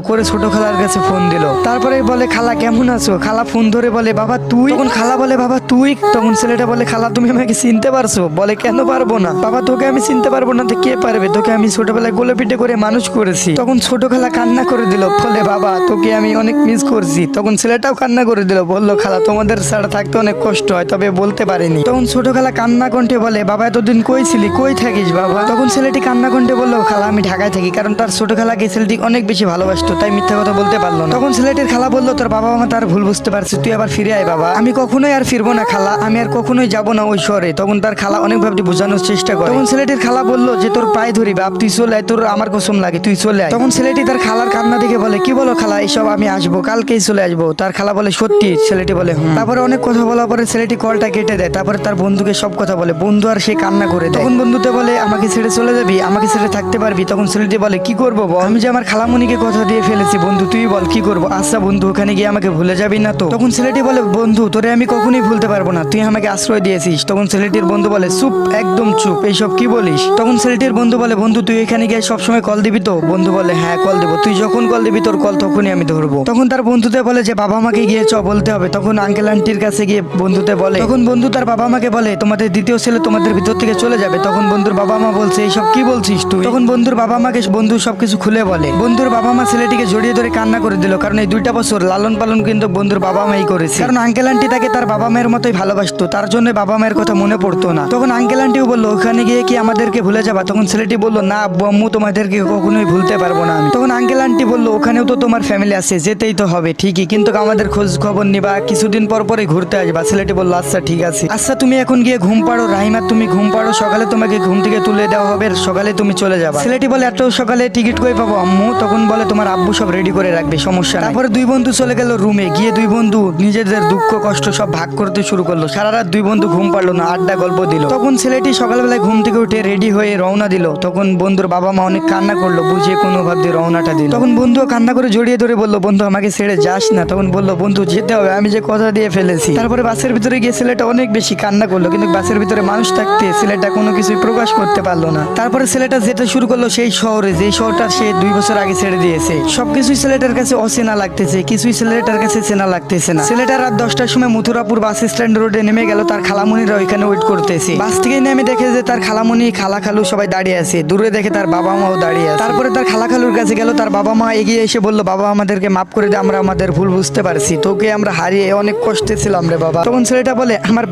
করে ছোট খালার কাছে ফোন দিল। তারপরে বলে খালা কেমন আছো? খালা ফোন ধরে বলে বাবা তুই। তখন খালা বলে বাবা তুই। তখন ছেলেটা বলে খালা তুমি আমাকে চিনতে পারছো? বলে কেন পারবো না বাবা, তোকে আমি চিনতে পারবো না তো কে পারবে, তোকে আমি ছোটবেলায় কোলে পিঠে করে মানুষ করেছি। তখন ছোট খালা কান্না করে দিল, বলে বাবা তোকে আমি অনেক মিস করছি। তখন ছেলেটাও কান্না করে দিল, বললো খালা তোমাদের ছাড়া থাকতে অনেক কষ্ট হয়, তবে বলতে পারিনি। তখন ছোট খালা কান্না কণ্ঠে বলে বাবা এতদিন কই ছিলি, কই থাকিস বাবা? তখন ছেলেটি কান্না কণ্ঠে বললো খালা আমি ঢাকায় থাকি, কারণ তার ছোট খালাকে ছেলেটি অনেক বেশি ভালোবাসতো, তাই মিথ্যা কথা বলতে পারলো না। তখন ছেলেটির খালা বললো তোর বাবা মা তার ভুল বুঝতে পারছে, তুই আবার ফিরে আয় বাবা। আমি কখনোই আর ফিরবো না খালা, আমি আর কখনোই যাবো না ওই শহরে। তখন তার খালা অনেকভাবে বোঝানোর চেষ্টা করে। তখন ছেলেটির খালা বললো যে তোর পায়ে ধরি বাপ, তুই চলে আয়, তোর আমার কসম লাগে তুই চলে আয়। তখন ছেলেটি তার খালার কান্না দেখে বলে কি বলো খালা, এইসব আমি আসবো, কালকেই চলে আসবো। তার খালা বলে সত্যি? ছেলেটি বলে তারপরে অনেক কথা বলার পরে ছেলেটি কলটা কেটে দেয়। তারপরে তার বন্ধুকে সব কথা বলে, বন্ধু আর সে কান্না করে দেয়। তখন বন্ধুতে বলে আমাকে ছেড়ে চলে যাবি, আমাকে ছেড়ে থাকতে পারবি? তখন ছেলেটি বলে কি করবো বল, আমি যে আমার খালামণিকে কথা দিয়ে ফেলেছি, বন্ধু তুই বল কি করবো? আচ্ছা বন্ধু ওখানে গিয়ে আমাকে ভুলে যাবি না তো? তখন ছেলেটি বলে বন্ধু তোরে আমি কখনোই ভুলতে পারবো না, তুই আমাকে আশ্রয় দিয়েছিস। তখন ছেলেটির বন্ধু বলে চুপ, একদম চুপ, এইসব কি বলিস? তখন ছেলেটির বন্ধু বলে বন্ধু তুই এখানে গিয়ে সবসময় কল দিবি তো? বন্ধু বলে হ্যাঁ কল দেবো, তুই যখন কল দিবি তোর কল তখনই আমি ধরবো। তখন তার বন্ধুতে বলে যে বাবা মাকে গিয়ে বলতে হবে। তখন আঙ্কেল আন্টির কাছে গিয়ে বন্ধুতে বলে, তখন বন্ধু তার বাবা মাকে বলে তোমাদের দ্বিতীয় ছেলে তোমাদের ভিতর থেকে চলে যাবে। তখন বন্ধুর বাবা মা বলছে এইসব কি বলছিস তুই? তখন বন্ধুর বাবা মাকে বন্ধু সবকিছু খুলে বলে। বন্ধুর বাবা মা ছেলেটিকে জড়িয়ে ধরে কান্না করে দিল, কারণ এই 2টা বছর লালন পালন কিন্তু বন্ধুর বাবা মাই করেছে, কারণ আঙ্কেল আন্টি তাকে তার বাবা মায়ের মতোই ভালোবাসতো, তার জন্য বাবা মায়ের কথা মনে পড়তো না। তখন আঙ্কেল আন্টিও বললো ওখানে গিয়ে কি আমাদেরকে ভুলে যাবা? তখন ছেলেটি বললো না আব্বু আম্মু তোমাদেরকে কখনোই ভুলতে পারবো না আমি। তখন আঙ্কেল আন্টি বললো ওখানেও তো তোমার ফ্যামিলি আছে, যেতেই তো হবে ঠিকই, কিন্তু আমাদের খোঁজ খবর নিবা, কিছুদিন পর পরে ঘুরতে আসবা। ছেলেটি বললো আচ্ছা ঠিক আছে। আচ্ছা তুমি এখন গিয়ে ঘুম পাড়ো রাহিমা, তুমি ঘুম পাড়ো, সকালে তোমাকে ঘুম থেকে তুলে দেওয়া হবে, সকালে তুমি চলে যাবা। ছেলেটি বলে এত সকালে টিকিট কই পাবো আম্মু? তখন বলে তোমার আব্বু সব রেডি করে রাখবে, সমস্যা নাই। তারপরে 2 বন্ধু চলে গেল রুমে, গিয়ে 2 বন্ধু নিজেদের দুঃখ কষ্ট সব ভাগ করতে শুরু করলো। সারা রাত 2 বন্ধু ঘুম পারলো না, আড্ডা গল্প দিল। তখন ছেলেটি সকালবেলায় ঘুম থেকে উঠে রেডি হয়ে রওনা দিল। তখন বন্ধুর বাবা মা অনেক কান্না করলো, বুঝিয়ে কোনো ভাব দিয়ে রওনাটা দিল। তখন বন্ধু কান্না করে জড়িয়ে ধরে বললো বন্ধু আমাকে ছেড়ে যাস না। তখন বললো বন্ধু যেতে হবে, আমি যে কথা দিয়ে ফেলেছি। তারপরে বাসের ভিতরে গিয়ে ছেলেটা অনেক বেশি কান্না করলো, কিন্তু বাসের ভিতরে মানুষ থাকতে ছেলেটা কোনো কিছুই প্রকাশ করতে পারলো না। তারপরে ছেলেটা যেতে শুরু করলো সেই শহরে, যে শহরটা সে 2 বছর আগে ছেড়ে দিয়েছে। সবকিছুই ছেলেটার কাছে অচেনা লাগতেছে, কিছুই ছেলেটার কাছে চেনা লাগতেছে না। ছেলেটা রাত 10টার সময় মথুরাপুর বাস স্ট্যান্ড রোডে নেমে গেল, তার খালামণিরা ওইখানে ওয়েট করতেছে। বাস থেকে নেমে দেখে যে তার খালামণি খালা খালু সবাই দাঁড়িয়ে আছে, দূরে দেখে তার বাবা মাও দাঁড়িয়ে আছে। তারপরে তার খালা খালুর কাছে গেল, তার বাবা মা এগিয়ে এসে বললো বাবা আমাদেরকে মাফ করে দে, আমরা আমাদের ভুল বুঝতে পারছি, তোকে আমরা হারিয়ে অনেক কষ্টে ছিলাম রে বাবা। তখন ছেলেটা বলে আমার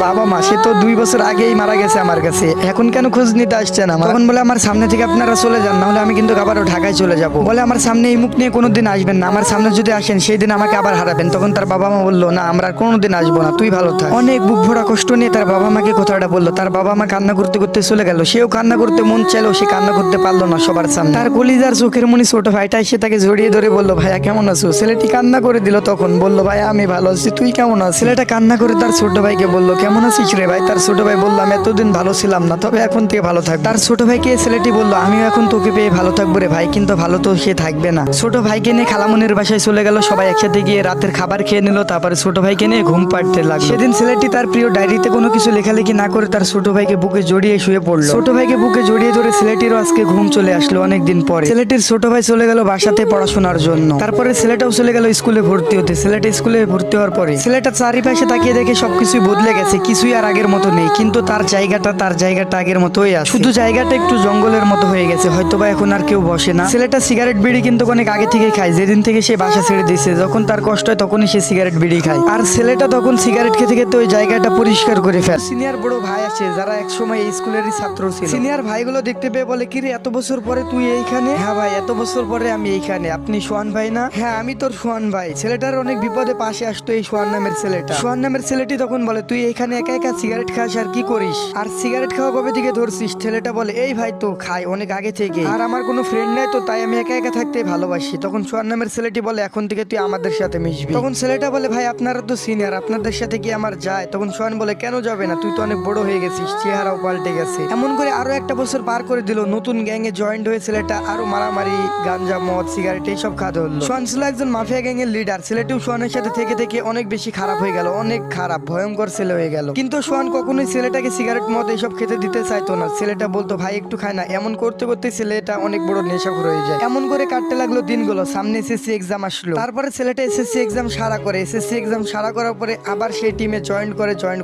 বাবা মা সে তো 2 বছর আগেই মারা গেছে আমার কাছে, এখন কেন খোঁজ নিতে আসছেন আমার? তখন বলে আমার সামনে থেকে আপনারা চলে যান, নাহলে আমি কিন্তু আবারও ঢাকায় চলে যাব। বলে আমার সামনে এই মুখ নিয়ে কোনোদিন আসবেন না, আমার সামনে যদি আসেন সেই দিন আমাকে আবার হারাবেন। তখন তার বাবা মা বললো না আমরা কোনোদিন আসবো না, তুই ভালো থাক। অনেক বুক ভরা কষ্ট নিয়ে তার বাবা মাকে কথাটা বললো। তার বাবা মা কান্না করতে করতে চলে গেল, সেও কান্না করতে মন চাইলেও সে কান্না করতে পারলো না সবার সামনে। তার কলিজার চোখের মনি ছোট ভাইটা এসে তাকে জড়িয়ে ধরে বললো ভাইয়া কেমন আছো? ছেলেটি কান্না করে দিল, তখন বললো ভাইয়া আমি ভালো আছি, তুই কেমন আছিস? ছেলেটা কান্না করে তার ছোট ভাইকে বললো কেমন আছিস রে ভাই? তার ছোট ভাই বললাম এতদিন ভালো ছিলাম না, তবে এখন থেকে ভালো থাক। তার ছোট ভাইকে ছেলেটি বললো আমিও এখন তোকে পেয়ে ভালো থাকবো রে ভাই, কিন্তু ভালো তো সে থাকবে না। ছোট ভাইকে নিয়ে খালামনির বাসায় চলে গেল, সবাই একসাথে গিয়ে রাতের খাবার খেয়ে নিল, তারপরে ছোট ভাইকে নিয়ে ঘুম পাড়তে লাগলো। সেদিন ছেলেটি তার প্রিয় ডায়েরিতে কোনো কিছু লেখালেখি না করে তার ছোট ভাইকে বুকে জড়িয়ে শুয়ে পড়লো। ছোট ভাইকে বুকে জড়িয়ে ধরে ছেলেটিরও আজকে ঘুম চলে আসলো অনেকদিন পরে। ছেলেটির ছোট ভাই চলে গেল বাসাতে পড়াশোনার জন্য, তারপরে ছেলেটাও চলে গেল স্কুলে ভর্তি হতে। ছেলেটা স্কুলে ভর্তি হওয়ার পরে ছেলেটা চারিপাশে তাকিয়ে দেখে সবকিছুই বদলে গেছে, কিছুই আর আগের মতো নেই, কিন্তু তার জায়গাটা আগের মতোই আছে, শুধু জায়গাটা একটু জঙ্গলের মতো হয়ে গেছে, হয়তোবা এখন আর কেউ বসে না। ছেলেটা সিগারেট বিড়ি কিন্তু অনেক আগে থেকে খায়, যেদিন থেকে সে বাসা ছেড়ে দিয়েছে। যখন তার কষ্ট হয় তখনই সে সিগারেট বিড়ি খায়, আর ছেলেটা তখন সিগারেট খেতে খেতে ওই জায়গাটা পরিষ্কার করে ফেলে। সিনিয়র বড় ভাই আছে যারা একসময় এই স্কুলেরই ছাত্র ছিল, সিনিয়র ভাইগুলো দেখতে পেয়ে বলে কিরে এত বছর পরে তুই এইখানে? হ্যাঁ ভাই এত বছর পরে আমি এইখানে। আপনি সোহান ভাই না? হ্যাঁ আমি তোর সোহান ভাই। ছেলেটার অনেক বিপদে পাশে আসতো এই সোহান নামের ছেলেটা। সোহান নামের ছেলেটি তখন বলে তুই এইখানে একা একা সিগারেট খাস আর কি করিস, আর সিগারেট খাওয়া কবে থেকে ধরছিস? ছেলেটা বলে এই ভাই তো খাই অনেক আগে থেকে, আর আমার কোনো ফ্রেন্ড নাই তো তাই আমি একা একা থাকতে ভালোবাসি। তখন সোহান নামের ছেলেটি বলে এখন থেকে তুই আমাদের সাথে মিশবি। তখন ছেলেটা বলে ভাই আপনারা তো সিনিয়র, আপনাদের সাথে কি আমার যায়? তখন সোহান বলে কেন যাবে না, তুই তো অনেক বড় হয়ে গেছিস, চেহারাও পাল্টে গেছে। এমন করে আরো একটা বছর পার করে দিল, নতুন গ্যাংয়ে জয়েন্ট হয়ে ছেলেটা আরো মারামারি গাঞ্জা মদ সিগারেট এইসব খাতে হলো। সোহান ছিল একজন মাফিয়া গ্যাংয়ের লিডার। ছেলেটিও সোহানের সাথে থেকে থেকে অনেক বেশি খারাপ হয়ে গেল, অনেক খারাপ ভয়ঙ্কর ছেলে হয়ে গেল। কিন্তু সোহান কখনোই ছেলেটাকে সিগারেট মদ এইসব খেতে দিতে চাইতো না। ছেলেটা বলতো ভাই একটু খায় না, এমন করতে করতে ছেলেটা অনেক বড় নেশাখোর হয়ে যায়। এমন এমন করে কাটতে লাগলো দিনগুলো। সামনে এসএসসি এক্সাম আসলো। তারপরে ছেলেটা এসএসসি এক্সাম সারা করে। এসএসসি এক্সাম সারা করার পরে আবার সেই টিমে জয়েন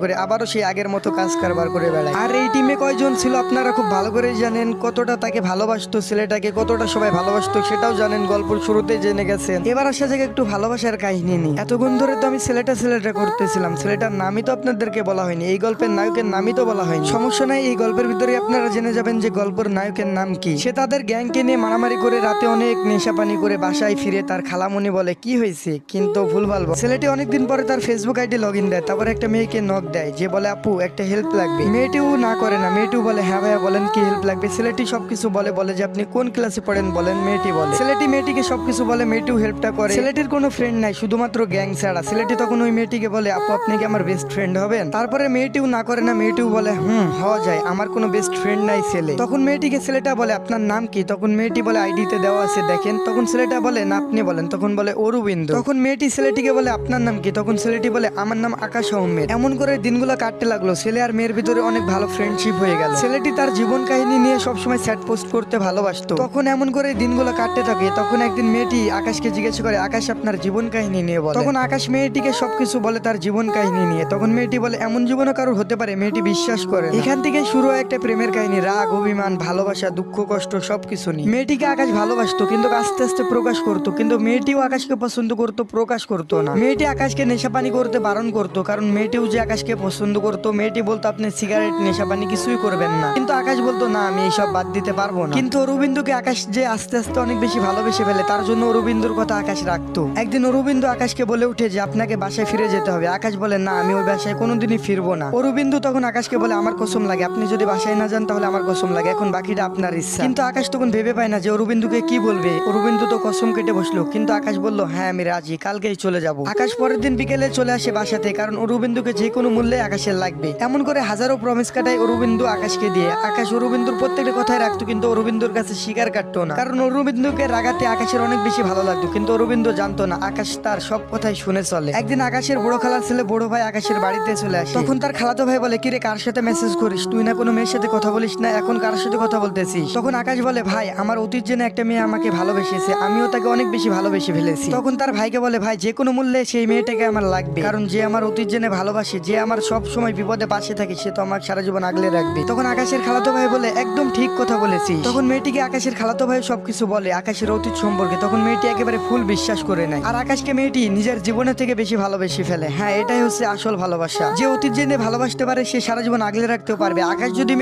করে আবারও সেই আগের মতো কাজ কারবার করে বেড়ায়। আর এই টিমে কয়জন ছিল আপনারা খুব ভালো করে জানেন। কতটা তাকে ভালোবাসতো, ছেলেটাকে কতটা সবাই ভালোবাসতো সেটাও জানেন, গল্পের শুরুতে জেনে গেছেন। এবার আসা যাক একটু ভালোবাসার কাহিনী নিয়ে। এতক্ষণ ধরে তো আমি ছেলেটা করতেছিলাম, ছেলেটার নামই তো আপনাদেরকে বলা হয়নি, এই গল্পের নায়কের নামই তো বলা হয়নি। সমস্যা নাই, এই গল্পের ভিতরে আপনারা জেনে যাবেন যে গল্পের নায়কের নাম কি। সে তাদের গ্যাংকে নিয়ে মারামারি করে রাতে অনেক নেশা পানি করে বাসায় ফিরে তার খালামণি বলে কি হয়েছে, কিন্তু ভুলভাল বলে। ছেলেটি অনেকদিন পরে তার ফেসবুক আইডি লগ ইন দেয়। তারপরে একটা মেয়েকে নক দেয়, যে বলে আপু একটা হেল্প লাগবে। মেয়েটিও না করে না, মেয়েটিও বলে হ্যাঁ ভাইয়া বলেন কি হেল্প লাগবে। ছেলেটি সবকিছু বলে যে আপনি কোন ক্লাসে পড়েন বলেন। মেয়েটি বলে, ছেলেটি মেয়েটিকে সবকিছু বলে, মেয়েটিও হেল্পটা করে। ছেলেটির কোনো ফ্রেন্ড নাই, শুধুমাত্র গ্যাং ছাড়া। ছেলেটি তখন ওই মেয়েটিকে বলে আপু আপনি কি আমার বেস্ট ফ্রেন্ড হবেন। তারপরে মেয়েটিও না করে না, মেয়েটিও বলে হওয়া যায়, আমার কোনো বেস্ট ফ্রেন্ড নাই ছেলে। তখন মেয়েটিকে ছেলেটা বলে আপনার নাম কি। তখন মেয়েটি বলে আইডিতে দেওয়া আছে দেখেন। তখন ছেলেটা বলে না আপনি বলেন। তখন বলে অরবিন্দ। তখন মেয়েটি ছেলেটিকে বলে আপনার নাম কি। তখন ছেলেটি বলে আমার নাম আকাশ আহমেদ। এমন করে দিনগুলো কাটতে লাগলো। ছেলে আর মেয়ের ভিতরে অনেক ভালো ফ্রেন্ডশিপ হয়ে গেল। ছেলেটি তার জীবন কাহিনী নিয়ে সবসময় স্যাট পোস্ট করতে ভালোবাসতো। তখন এমন করে দিনগুলো কাটতে থাকে। তখন একদিন মেয়েটি আকাশকে জিজ্ঞেস করে আকাশ আপনার জীবন কাহিনী নিয়ে বলে। তখন আকাশ মেয়েটিকে সবকিছু বলে তার জীবন কাহিনী নিয়ে। তখন মেয়েটি বলে এমন জীবনও কারোর হতে পারে। মেয়েটি বিশ্বাস করে। এখান থেকে শুরু হয় একটা প্রেমের কাহিনী, রাগ অভিমান ভালোবাসা দুঃখ কষ্ট সবকিছু নিয়ে। মেয়েটিকে আকাশ ভালোবাসতো কিন্তু আস্তে আস্তে প্রকাশ করতো, কিন্তু মেয়েটিও আকাশকে পছন্দ করতো, প্রকাশ করতো না। মেয়েটি আকাশকে নেশাপানি করতে বারণ করতো, কারণ মেয়েটিও যে আকাশকে পছন্দ করতো। মেয়েটি বলতো আপনি সিগারেট নেশাপানি কিছুই করবেন না, কিন্তু আকাশ বলতো না আমি এইসব বাদ দিতে পারবো না। কিন্তু অরবিন্দুকে আকাশ যে আস্তে আস্তে অনেক বেশি ভালোবেসে ফেলে, তার জন্য অরবিন্দুর কথা আকাশ রাখতো। একদিন অরবিন্দু আকাশকে বলে উঠে যে আপনাকে বাসায় ফিরে যেতে হবে। আকাশ বলে না আমি ওই বাসায় কোনোদিনই ফিরবো না। অরবিন্দু তখন আকাশকে বলে আমার কসম লাগে, আপনি যদি বাসায় না যান তাহলে আমার কসম লাগে, এখন বাকিটা আপনার ইচ্ছা। কিন্তু আকাশ তখন ভেবে পায় না যে অরবিন্দুকে কি বলবে। অরবিন্দু তো কসম কেটে বসলো, কিন্তু আকাশ বলল হ্যাঁ আমি রাজি, কালকেই চলে যাব। আকাশ পরের দিন বিকেলে চলে আসে বাসাতে, কারণ অরবিন্দুকে যে কোনো মূল্যে আকাশের লাগবে। এমন করে হাজারো প্রমিস কাটায় অরবিন্দু আকাশকে দিয়ে। আকাশ অরবিন্দুর প্রত্যেকটা কথাই রাখতো, কিন্তু অরবিন্দুর কাছে স্বীকার কাটতো না, কারণ অরবিন্দুকে রাগাতে আকাশের অনেক বেশি ভালো লাগতো। কিন্তু অরবিন্দু জানতো না আকাশ তার সব কথাই শুনে চলে। একদিন আকাশের বড় খালার ছেলে বড় ভাই আকাশের বাড়িতে চলে আসে। তখন তার খালাতো ভাই বলে কিরে কার সাথে মেসেজ করিস, তুই না কোনো মেয়ের সাথে কথা বলিস না, এখন কার সাথে কথা বলতেছিস। তখন আকাশ বলে ভাই আমার অতীত জেনে একটা মেয়ে আমাকে ভালোবেসেছে, আমিও তাকে অনেক বেশি ভালোবেসে ফেলেছি। তখন তার ভাইকে বলে ভাই যে কোনো মূল্যে সেই মেয়েটাকে আমার লাগবে, কারণ যে আমার অতীত জেনে ভালোবাসে, যে আমার সব সময় বিপদে পাশে থাকে, সে তো আমার সারা জীবন আগলে রাখবে। তখন আকাশের খালাতো ভাই বলে একদম ঠিক কথা বলেছি। তখন মেয়েটিকে আকাশের খালাতো ভাই সবকিছু বলে আকাশের অতীত সম্পর্কে। তখন মেয়েটি একেবারে ফুল বিশ্বাস করে নেয়, আর আকাশকে মেয়েটি নিজের জীবনের থেকে বেশি ভালোবেসে ফেলে। হ্যাঁ এটাই হচ্ছে আসল ভালোবাসা। যে অতীত জেনে ভালোবাসতে পারে সে সারা জীবন আগলে রাখতেও পারবে। আকাশ যদি